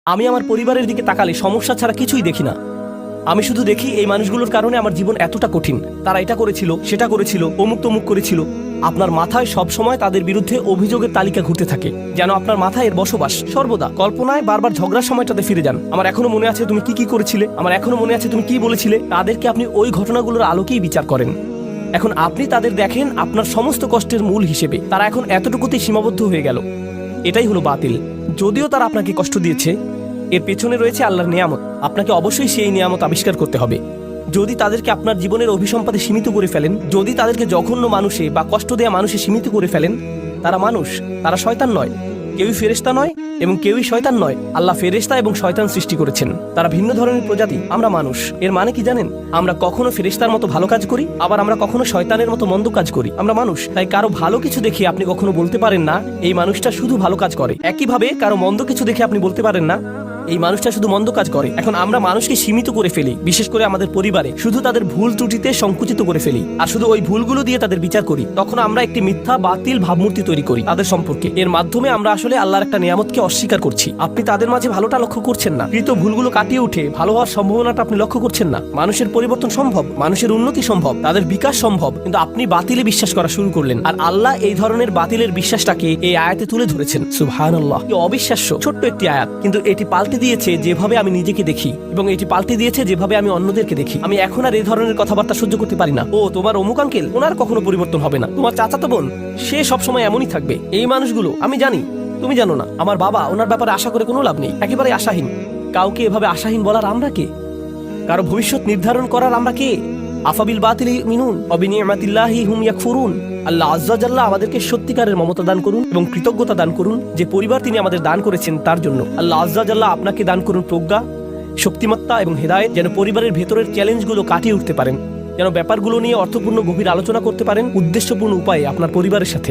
আমি আমার পরিবারের দিকে তাকালে সমস্যা ছাড়া কিছুই দেখি না। আমি শুধু দেখি এই মানুষগুলোর কারণে আমার জীবন এতটা কঠিন, তারা এটা করেছিল, সেটা করেছিল, অমুক তমুক করেছিল। আপনার মাথায় সব সময় তাদের বিরুদ্ধে অভিযোগের তালিকা ঘুরতে থাকে, যেন আপনার মাথায় এর বসবাস। সর্বদা কল্পনায় বারবার ঝগড়ার সময়টাতে ফিরে যান। আমার এখনো মনে আছে তুমি কি কি করেছিলে, আমার এখনো মনে আছে তুমি কি বলেছিলে। তাদেরকে আপনি ওই ঘটনাগুলোর আলোকেই বিচার করেন। এখন আপনি তাদের দেখেন আপনার সমস্ত কষ্টের মূল হিসেবে। তারা এখন এতটুকুতেই সীমাবদ্ধ হয়ে গেল। এটাই হলো বাতিল। যদিও তারা আপনাকে কষ্ট দিয়েছে, এর পেছনে রয়েছে আল্লাহর নিয়ামত। আপনাকে অবশ্যই সেই নিয়ামত আবিষ্কার করতে হবে। যদি তাদেরকে আপনার জীবনের অভিসম্পাদে সীমিত করে ফেলেন, যদি তাদেরকে জঘন্য মানুষে বা কষ্ট দেয়া মানুষে সীমিত করে ফেলেন, তারা মানুষ, তারা শয়তান নয়। কেউই ফেরেশতা নয় এবং কেউই শয়তান নয়। আল্লাহ ফেরেশতা এবং শয়তান সৃষ্টি করেছেন, তারা ভিন্ন ধরনের প্রজাতি। আমরা মানুষ। এর মানে কি জানেন? আমরা কখনো ফেরেশতার মতো ভালো কাজ করি, আবার আমরা কখনো শয়তানের মতো মন্দ কাজ করি। আমরা মানুষ, তাই কারো ভালো কিছু দেখে আপনি কখনো বলতে পারেন না এই মানুষটা শুধু ভালো কাজ করে। একইভাবে কারো মন্দ কিছু দেখে আপনি বলতে পারেন না এই মানুষটা শুধু মন্দ কাজ করে। এখন আমরা মানুষকে সীমিত করে ফেলি, বিশেষ করে আমাদের পরিবারে শুধু তাদের ভুল ত্রুটিতে সংকুচিত করে ফেলি, আর শুধু ওই ভুলগুলো দিয়ে তাদের বিচার করি। তখন আমরা একটি মিথ্যা বাতিল ভাবমূর্তি তৈরি করি তাদের সম্পর্কে। এর মাধ্যমে আমরা আসলে আল্লাহর একটা নিয়ামতকে অস্বীকার করছি। আপনি তাদের মাঝে ভালোটা লক্ষ্য করছেন না, কৃত ভুলগুলো কাটিয়ে উঠে ভালো হওয়ার সম্ভাবনাটা আপনি লক্ষ্য করছেন না। মানুষের পরিবর্তন সম্ভব, মানুষের উন্নতি সম্ভব, তাদের বিকাশ সম্ভব, কিন্তু আপনি বাতিলে বিশ্বাস করা শুরু করলেন। আর আল্লাহ এই ধরনের বাতিলের বিশ্বাসটাকে এই আয়াতে তুলে ধরেছেন। সুবহানাল্লাহ, কি অবিশ্বাস্য ছোট্ট একটি আয়াত, কিন্তু এটি পাল্টে দিয়েছে যেভাবে আমি নিজেকে দেখি, এবং এটি পাল্টে দিয়েছে যেভাবে আমি অন্যদেরকে দেখি। আমি এখন আর এই ধরনের কথাবার্তা সহ্য করতে পারি না। ও তোমার অমুক আঙ্কেল, ওনার কখনো পরিবর্তন হবে না। তোমার চাচাতো বোন, সে সবসময় এমনই থাকবে। এই মানুষগুলো আমি জানি, তুমি জানো না। আমার বাবা, ওনার ব্যাপারে আশা করে কোনো লাভ নেই, একেবারে আশাহীন। কাউকে এভাবে আশাহীন বলার আমরা কে? কারো ভবিষ্যৎ নির্ধারণ করার আমরা কে? আফাবিল বাতিলি মিনুন অবিনিয়ামাতিল্লাহি হুম ইয়াকফুরুন। আল্লাহ আজ্জা জাল্লাহ আমাদেরকে সত্যিকারের মমতা দান করুন এবং কৃতজ্ঞতা দান করুন যে পরিবার তিনি আমাদের দান করেছেন তার জন্য। আল্লাহ আজ্জা জাল্লাহ আপনাকে দান করুন প্রজ্ঞা, শক্তিমত্তা এবং হেদায়েত, যেন পরিবারের ভেতরের চ্যালেঞ্জগুলো কাটিয়ে উঠতে পারেন, যেন ব্যাপারগুলো নিয়ে অর্থপূর্ণ গভীর আলোচনা করতে পারেন উদ্দেশ্যপূর্ণ উপায়ে আপনার পরিবারের সাথে।